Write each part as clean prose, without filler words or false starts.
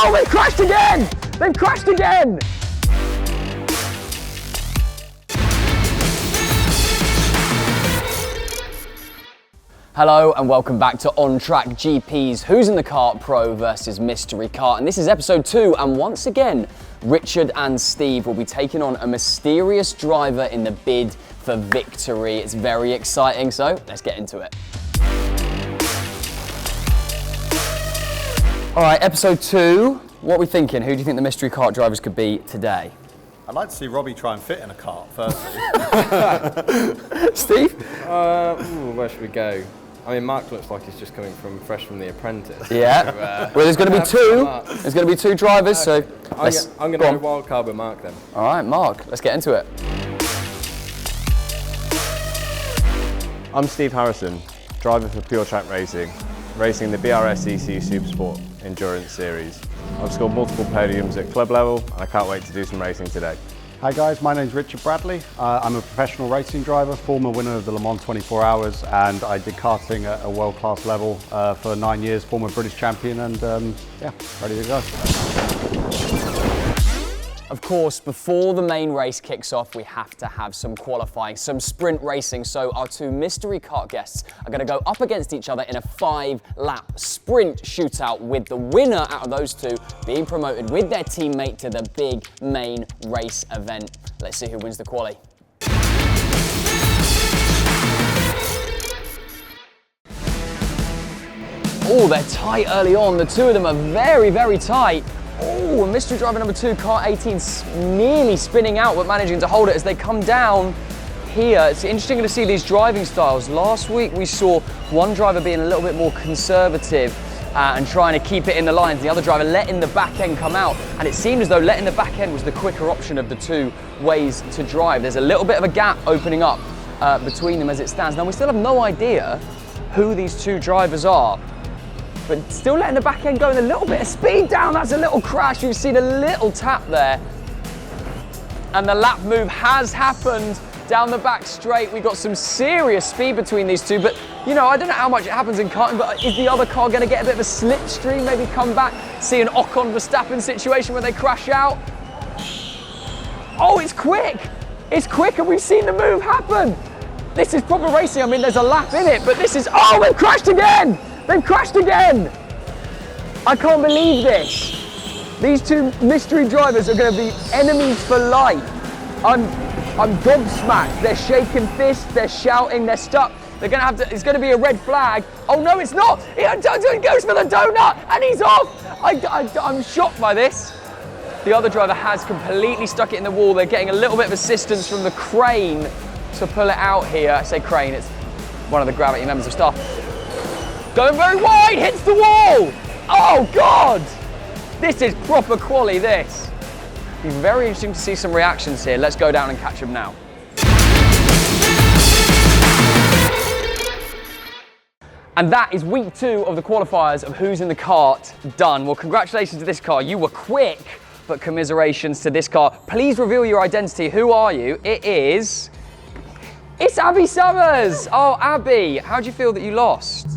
Oh, they've crashed again! They've crashed again! Hello and welcome back to On Track GP's Who's in the Kart Pro versus Mystery Kart. And this is episode 2, and once again, Richard and Steve will be taking on a mysterious driver in the bid for victory. It's very exciting, so let's get into it. All right, episode 2, what are we thinking? Who do you think the mystery kart drivers could be today? I'd like to see Robbie try and fit in a kart, firstly. Steve? Where should we go? I mean, Mark looks like he's just coming fresh from The Apprentice. Yeah. So, well, there's going to be two. There's going to be 2 drivers, okay. so I'm going to go wild card with Mark then. All right, Mark, let's get into it. I'm Steve Harrison, driver for Pure Track Racing, racing the BRS ECU Supersport Endurance Series. I've scored multiple podiums at club level, and I can't wait to do some racing today. Hi guys, my name's Richard Bradley. I'm a professional racing driver, former winner of the Le Mans 24 Hours, and I did karting at a world-class level for 9 years, former British champion, and yeah, ready to go. Of course, before the main race kicks off, we have to have some qualifying, some sprint racing. So our 2 mystery kart guests are going to go up against each other in a 5-lap sprint shootout, with the winner out of those 2 being promoted with their teammate to the big main race event. Let's see who wins the quali. Oh, they're tight early on. The 2 of them are very, very tight. Oh, and mystery driver number 2, Kart 18, nearly spinning out, but managing to hold it as they come down here. It's interesting to see these driving styles. Last week we saw one driver being a little bit more conservative and trying to keep it in the lines, the other driver letting the back end come out, and it seemed as though letting the back end was the quicker option of the 2 ways to drive. There's a little bit of a gap opening up between them as it stands. Now, we still have no idea who these 2 drivers are, but still letting the back end go with a little bit of speed down. That's a little crash. You've seen a little tap there. And the lap move has happened down the back straight. We've got some serious speed between these 2, but you know, I don't know how much it happens in karting, but is the other car going to get a bit of a slipstream, maybe come back, see an Ocon Verstappen situation where they crash out? Oh, it's quick. It's quick, and we've seen the move happen. This is proper racing. I mean, there's a lap in it, but this is, oh, they've crashed again. They've crashed again! I can't believe this. These 2 mystery drivers are going to be enemies for life. I'm gobsmacked. They're shaking fists, they're shouting, they're stuck. They're going to have to, it's going to be a red flag. Oh no, it's not! He goes for the donut and he's off! I'm shocked by this. The other driver has completely stuck it in the wall. They're getting a little bit of assistance from the crane to pull it out here. I say crane, it's one of the Gravity members of staff. Going very wide, hits the wall! Oh God! This is proper quali, this. It'll be very interesting to see some reactions here. Let's go down and catch them now. And that is week 2 of the qualifiers of Who's in the Kart done. Well, congratulations to this car. You were quick, but commiserations to this car. Please reveal your identity. Who are you? It's Abby Summers! Oh, Abby, how do you feel that you lost?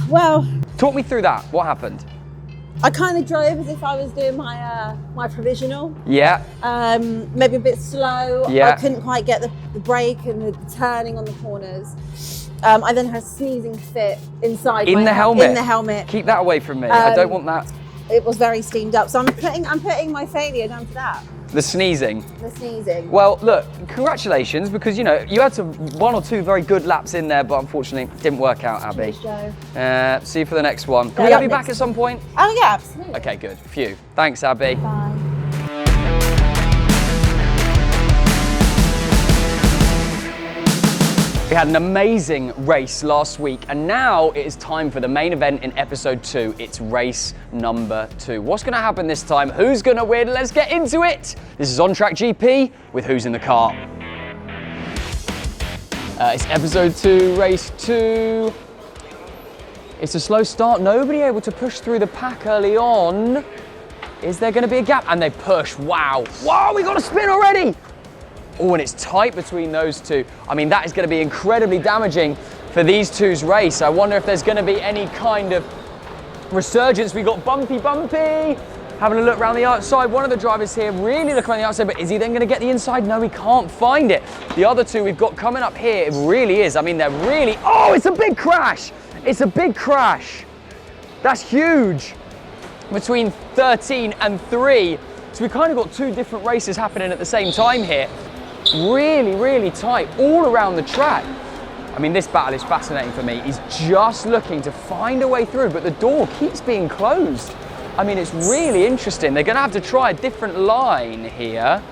Well, Talk me through that. What happened? I kind of drove as if I was doing my my provisional. Yeah. Maybe a bit slow. Yeah. I couldn't quite get the brake and the turning on the corners. I then had a sneezing fit inside In the helmet? In the helmet. Keep that away from me. I don't want that. It was very steamed up, so I'm putting my failure down to that. The sneezing. The sneezing. Well, look, congratulations, because, you know, you had some 1 or 2 very good laps in there, but unfortunately it didn't work out, Abby. See you for the next one. Can we have you back at some point? Oh, yeah, absolutely. Okay, good. Phew. Thanks, Abby. Bye. We had an amazing race last week, and now it is time for the main event in episode 2. It's race number 2. What's going to happen this time? Who's going to win? Let's get into it. This is On Track GP with Who's in the Kart. It's episode 2, race 2. It's a slow start. Nobody able to push through the pack early on. Is there going to be a gap? And they push. Wow. Wow, we got a spin already. Oh, and it's tight between those 2. I mean, that is going to be incredibly damaging for these 2's race. I wonder if there's going to be any kind of resurgence. We got bumpy. Having a look around the outside, one of the drivers here really looking around the outside, but is he then going to get the inside? No, he can't find it. The other two we've got coming up here, it really is. I mean, they're really, oh, it's a big crash. It's a big crash. That's huge. Between 13 and 3. So we've kind of got two different races happening at the same time here. Really, really tight all around the track. I mean, this battle is fascinating for me. He's just looking to find a way through, but the door keeps being closed. I mean, it's really interesting. They're going to have to try a different line here.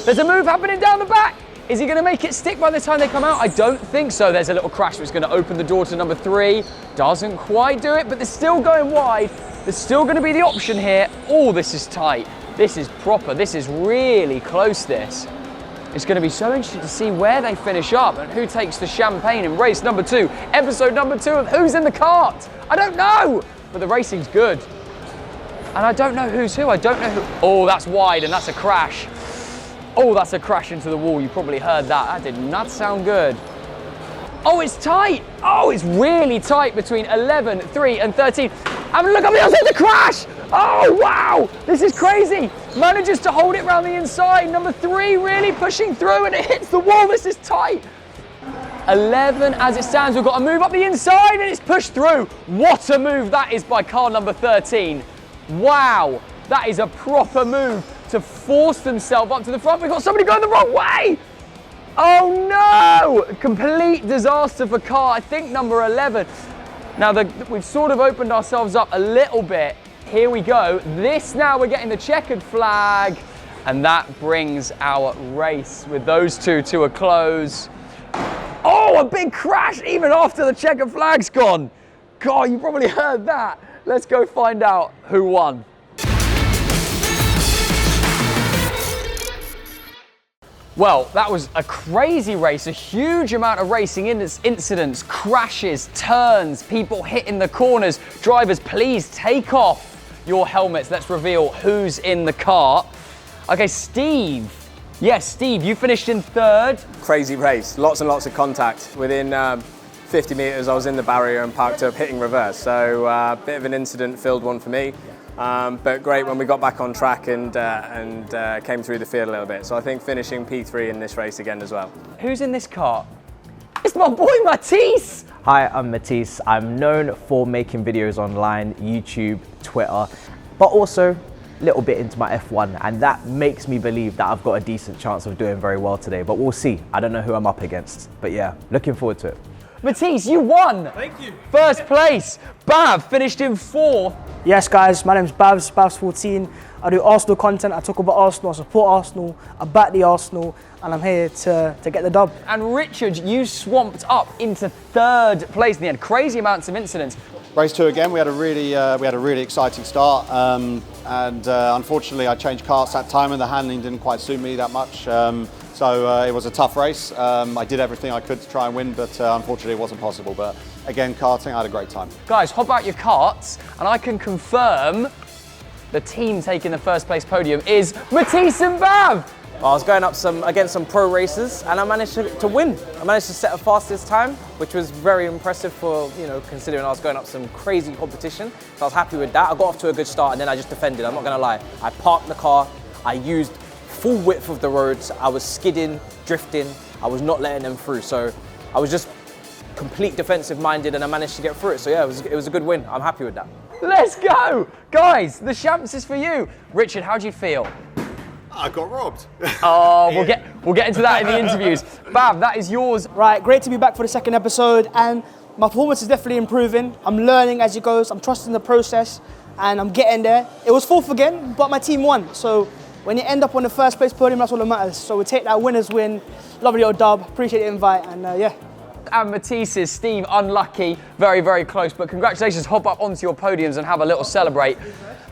There's a move happening down the back. Is he going to make it stick by the time they come out? I don't think so. There's a little crash that's going to open the door to number 3. Doesn't quite do it, but they're still going wide. There's still going to be the option here. Oh, this is tight. This is proper. This is really close, this. It's going to be so interesting to see where they finish up and who takes the champagne in race number 2. Episode number 2 of Who's in the Kart? I don't know, but the racing's good. And I don't know who's who. I don't know who. Oh, that's wide and that's a crash. Oh, that's a crash into the wall. You probably heard that. That did not sound good. Oh, it's tight. Oh, it's really tight between 11, 3 and 13. And look at the outside, the crash. Oh, wow. This is crazy. Manages to hold it round the inside. Number 3 really pushing through and it hits the wall. This is tight. 11 as it stands. We've got a move up the inside and it's pushed through. What a move that is by car number 13. Wow, that is a proper move to force themselves up to the front. We've got somebody going the wrong way. Oh no, complete disaster for car, I think number 11. Now we've sort of opened ourselves up a little bit. Here we go. This now we're getting the checkered flag and that brings our race with those two to a close. Oh, a big crash even after the checkered flag's gone. God, you probably heard that. Let's go find out who won. Well, that was a crazy race, a huge amount of racing incidents, crashes, turns, people hitting the corners. Drivers, please take off your helmets. Let's reveal who's in the kart. Okay, Steve. Yes, Steve, you finished in 3rd. Crazy race, lots and lots of contact. Within 50 metres I was in the barrier and parked up hitting reverse, so a bit of an incident-filled one for me, but great when we got back on track and came through the field a little bit. So I think finishing P3 in this race again as well. Who's in this kart? It's my boy Matisse! Hi, I'm Matisse. I'm known for making videos online, YouTube, Twitter, but also a little bit into my F1, and that makes me believe that I've got a decent chance of doing very well today, but we'll see. I don't know who I'm up against, but yeah, looking forward to it. Matisse, you won! Thank you. 1st place. Bav finished in 4th. Yes, guys, my name's Babs14. I do Arsenal content. I talk about Arsenal, I support Arsenal, I back the Arsenal, and I'm here to get the dub. And Richard, you swamped up into 3rd place in the end. Crazy amounts of incidents. Race 2 again, we had a really exciting start, and unfortunately I changed karts that time and the handling didn't quite suit me that much. So it was a tough race. I did everything I could to try and win, but unfortunately it wasn't possible. But again, karting, I had a great time. Guys, hop out your karts, and I can confirm the team taking the 1st place podium is Matisse and Bav. I was going up against some pro racers and I managed to win. I managed to set a fastest time, which was very impressive for, considering I was going up some crazy competition. So I was happy with that. I got off to a good start and then I just defended, I'm not gonna lie. I parked the car, I used full width of the roads, I was skidding, drifting, I was not letting them through. So I was just complete defensive minded and I managed to get through it. So yeah, it was a good win. I'm happy with that. Let's go! Guys, the champs is for you. Richard, how do you feel? I got robbed. Oh, we'll get into that in the interviews. Bav, that is yours. Right, great to be back for the 2nd episode, and my performance is definitely improving. I'm learning as it goes, I'm trusting the process, and I'm getting there. It was 4th again, but my team won. So when you end up on the 1st place podium, that's all that matters. So we take that winner's win. Lovely little dub, appreciate the invite, and yeah. And Matisse's, Steve, unlucky, very, very close, but congratulations, hop up onto your podiums and have a little celebrate.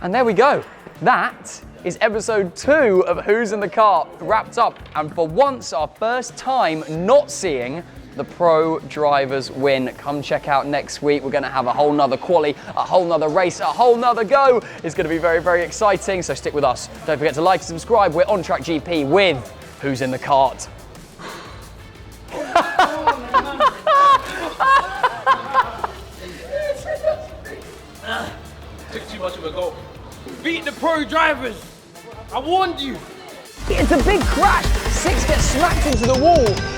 And there we go. That is episode 2 of Who's in the Kart wrapped up. And for once, our first time not seeing the pro drivers win. Come check out next week. We're going to have a whole nother quali, a whole nother race, a whole nother go. It's going to be very, very exciting. So stick with us. Don't forget to like and subscribe. We're On Track GP with Who's in the Kart. Took too much of a gulp. beat the pro drivers. I warned you. It's a big crash. 6 gets smacked into the wall.